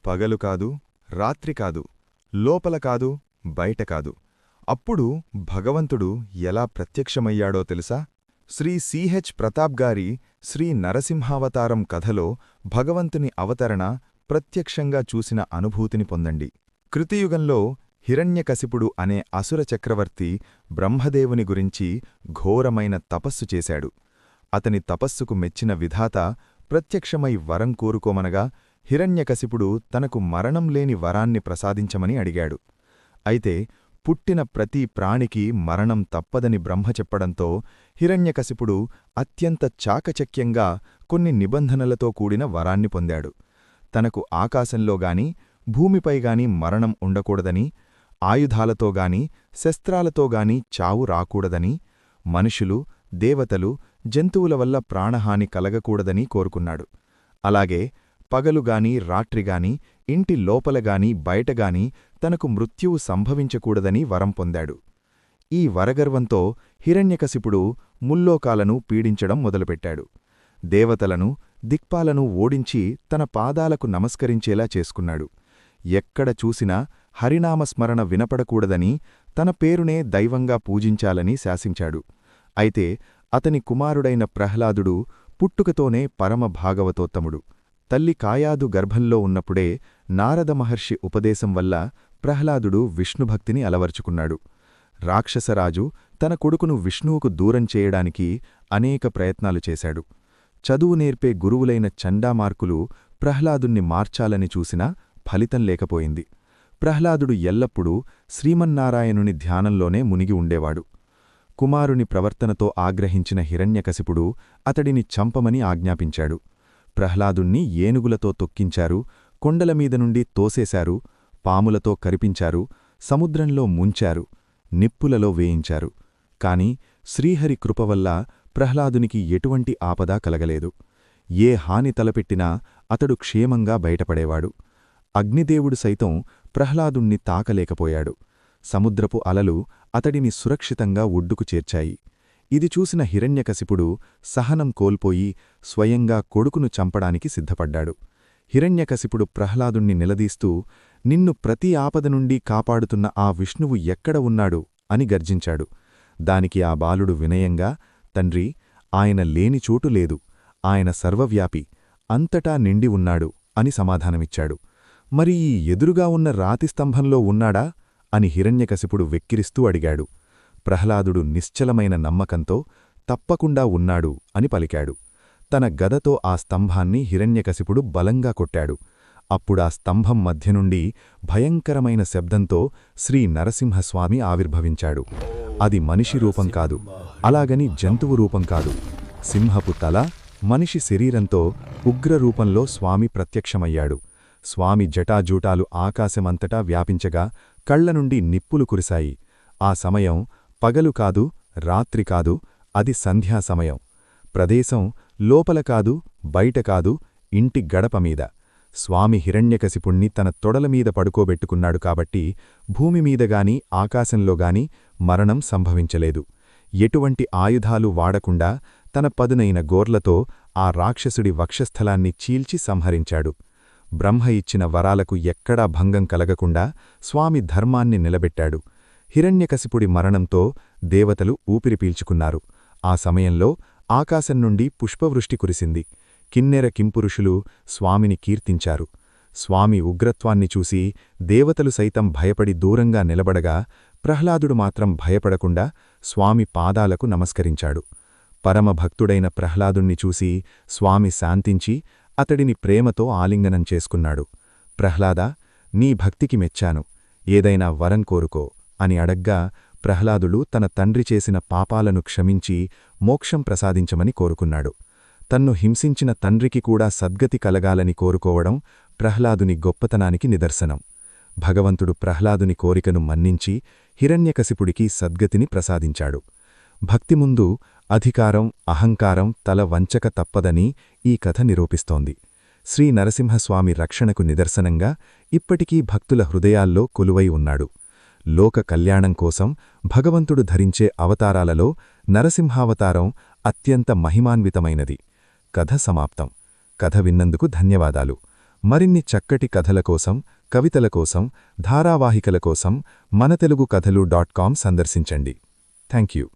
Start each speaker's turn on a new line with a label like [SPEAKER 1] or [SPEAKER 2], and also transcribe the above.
[SPEAKER 1] పగలు కాదు, రాత్రి కాదు, లోపల కాదు, బయట కాదు. అప్పుడు భగవంతుడు ఎలా ప్రత్యక్షమయ్యాడో తెలుసా? శ్రీ సిహెచ్ ప్రతాప్గారి శ్రీ నరసింహావతారం కథలో భగవంతుని అవతరణ ప్రత్యక్షంగా చూసిన అనుభూతిని పొందండి. కృతియుగంలో హిరణ్యకశిపుడు అనే అసుర చక్రవర్తి బ్రహ్మదేవుని గురించి ఘోరమైన తపస్సు చేశాడు. అతని తపస్సుకు మెచ్చిన విధాత ప్రత్యక్షమై వరం కోరుకోమనగా హిరణ్యకశిపుడు తనకు మరణం లేని వరాన్ని ప్రసాదించమని అడిగాడు. అయితే పుట్టిన ప్రతి ప్రాణికి మరణం తప్పదని బ్రహ్మ చెప్పడంతో హిరణ్యకశిపుడు అత్యంత చాకచక్యంగా కొన్ని నిబంధనలతో కూడిన వరాన్ని పొందాడు. తనకు ఆకాశంలోగాని భూమిపైగాని మరణం ఉండకూడదని, ఆయుధాలతోగాని శస్త్రాలతోగాని చావు రాకూడదని, మనుషులు, దేవతలు, జంతువుల వల్ల ప్రాణహాని కలగకూడదని కోరుకున్నాడు. అలాగే పగలుగాని రాత్రిగాని ఇంటి లోపలగాని బయటగాని తనకు మృత్యువు సంభవించకూడదని వరం పొందాడు. ఈ వరగర్వంతో హిరణ్యకశిపుడు ముల్లోకాలను పీడించడం మొదలుపెట్టాడు. దేవతలను, దిక్పాలను ఓడించి తన పాదాలకు నమస్కరించేలా చేసుకున్నాడు. ఎక్కడ చూసినా హరినామస్మరణ వినపడకూడదని, తన పేరునే దైవంగా పూజించాలని శాసించాడు. అయితే అతని కుమారుడైన ప్రహ్లాదుడు పుట్టుకతోనే పరమ భాగవతోత్తముడు. తల్లి కాయాదు గర్భంలో ఉన్నప్పుడే నారద మహర్షి ఉపదేశం వల్ల ప్రహ్లాదుడు విష్ణుభక్తిని అలవర్చుకున్నాడు. రాక్షసరాజు తన కొడుకును విష్ణువుకు దూరం చేయడానికి అనేక ప్రయత్నాలు చేశాడు. చదువు నేర్పే గురువులైన చండామార్కులు ప్రహ్లాదుణ్ణి మార్చాలని చూసినా ఫలితం లేకపోయింది. ప్రహ్లాదుడు ఎల్లప్పుడూ శ్రీమన్నారాయణుని ధ్యానంలోనే మునిగి ఉండేవాడు. కుమారుని ప్రవర్తనతో ఆగ్రహించిన హిరణ్యకశిపుడు అతడిని చంపమని ఆజ్ఞాపించాడు. ప్రహ్లాదుణ్ణి ఏనుగులతో తొక్కించారు, కొండలమీద నుండి తోసేశారు, పాములతో కరిపించారు, సముద్రంలో ముంచారు, నిప్పులలో వేయించారు. కాని శ్రీహరి కృపవల్ల ప్రహ్లాదునికి ఎటువంటి ఆపదా కలగలేదు. ఏ హాని తలపెట్టినా అతడు క్షేమంగా బయటపడేవాడు. అగ్నిదేవుడు సైతం ప్రహ్లాదుణ్ణి తాకలేకపోయాడు. సముద్రపు అలలు అతడిని సురక్షితంగా ఒడ్డుకు చేర్చాయి. ఇది చూసిన హిరణ్యకశిపుడు సహనం కోల్పోయి స్వయంగా కొడుకును చంపడానికి సిద్ధపడ్డాడు. హిరణ్యకశిపుడు ప్రహ్లాదుణ్ణి నిలదీస్తూ, నిన్ను ప్రతి ఆపద నుండి కాపాడుతున్న ఆ విష్ణువు ఎక్కడ ఉన్నాడు అని గర్జించాడు. దానికి ఆ బాలుడు వినయంగా, తండ్రి, ఆయన లేని చోటు లేదు, ఆయన సర్వవ్యాపి, అంతటా నిండి ఉన్నాడు అని సమాధానమిచ్చాడు. మరి ఈ ఎదురుగా ఉన్న రాతిస్తంభంలో ఉన్నాడా అని హిరణ్యకశిపుడు వెక్కిరిస్తూ అడిగాడు. ప్రహ్లాదుడు నిశ్చలమైన నమ్మకంతో తప్పకుండా ఉన్నాడు అని పలికాడు. తన గదతో ఆ స్తంభాన్ని హిరణ్యకశిపుడు బలంగా కొట్టాడు. అప్పుడా స్తంభం మధ్యనుండి భయంకరమైన శబ్దంతో శ్రీ నరసింహస్వామి ఆవిర్భవించాడు. అది మనిషి రూపం కాదు, అలాగని జంతువు రూపం కాదు. సింహపు తల, మనిషి శరీరంతో ఉగ్రరూపంలో స్వామి ప్రత్యక్షమయ్యాడు. స్వామి జటాజూటాలు ఆకాశమంతటా వ్యాపించగా కళ్లనుండి నిప్పులు కురిశాయి. ఆ సమయం పగలు కాదు, రాత్రి కాదు, అది సంధ్యాసమయం. ప్రదేశం లోపల కాదు, బయట కాదు, ఇంటి గడపమీద. స్వామి హిరణ్యకశిపుణ్ణి తన తొడలమీద పడుకోబెట్టుకున్నాడు కాబట్టి భూమిమీదగాని ఆకాశంలోగాని మరణం సంభవించలేదు. ఎటువంటి ఆయుధాలు వాడకుండా తన పదునైన గోర్లతో ఆ రాక్షసుడి వక్షస్థలాన్ని చీల్చి సంహరించాడు. బ్రహ్మ ఇచ్చిన వరాలకు ఎక్కడా భంగం కలగకుండా స్వామి ధర్మాన్ని నిలబెట్టాడు. హిరణ్యకశిపుడి మరణంతో దేవతలు ఊపిరి పీల్చుకున్నారు. ఆ సమయంలో ఆకాశం నుండి పుష్పవృష్టి కురిసింది. కిన్నెర కింపురుషులు స్వామిని కీర్తించారు. స్వామి ఉగ్రత్వాన్ని చూసి దేవతలు సైతం భయపడి దూరంగా నిలబడగా ప్రహ్లాదుడు మాత్రం భయపడకుండా స్వామి పాదాలకు నమస్కరించాడు. పరమభక్తుడైన ప్రహ్లాదుణ్ణి చూసి స్వామి శాంతించి అతడిని ప్రేమతో ఆలింగనం చేసుకున్నాడు. ప్రహ్లాదా, నీ భక్తికి మెచ్చాను, ఏదైనా వరం కోరుకో అని అడగ్గా ప్రహ్లాదుడు తన తండ్రి చేసిన పాపాలను క్షమించి మోక్షం ప్రసాదించమని కోరుకున్నాడు. తన్ను హింసించిన తండ్రికి కూడా సద్గతి కలగాలని కోరుకోవడం ప్రహ్లాదుని గొప్పతనానికి నిదర్శనం. భగవంతుడు ప్రహ్లాదుని కోరికను మన్నించి హిరణ్యకశిపుడికి సద్గతిని ప్రసాదించాడు. భక్తి ముందు అధికారం, అహంకారం తల వంచక తప్పదని ఈ కథ నిరూపిస్తోంది. శ్రీ నరసింహస్వామి రక్షణకు నిదర్శనంగా ఇప్పటికీ భక్తుల హృదయాల్లో కొలువై ఉన్నాడు. లోక కళ్యాణం కోసం భగవంతుడు ధరించే అవతారాలలో నరసింహావతారం అత్యంత మహిమాన్వితమైనది. కథ సమాప్తం. కథ విన్నందుకు ధన్యవాదాలు.
[SPEAKER 2] మరిన్ని చక్కటి కథల కోసం, కవితల కోసం, ధారావాహికల కోసం మనతెలుగుకథలు.com సందర్శించండి. Thank you.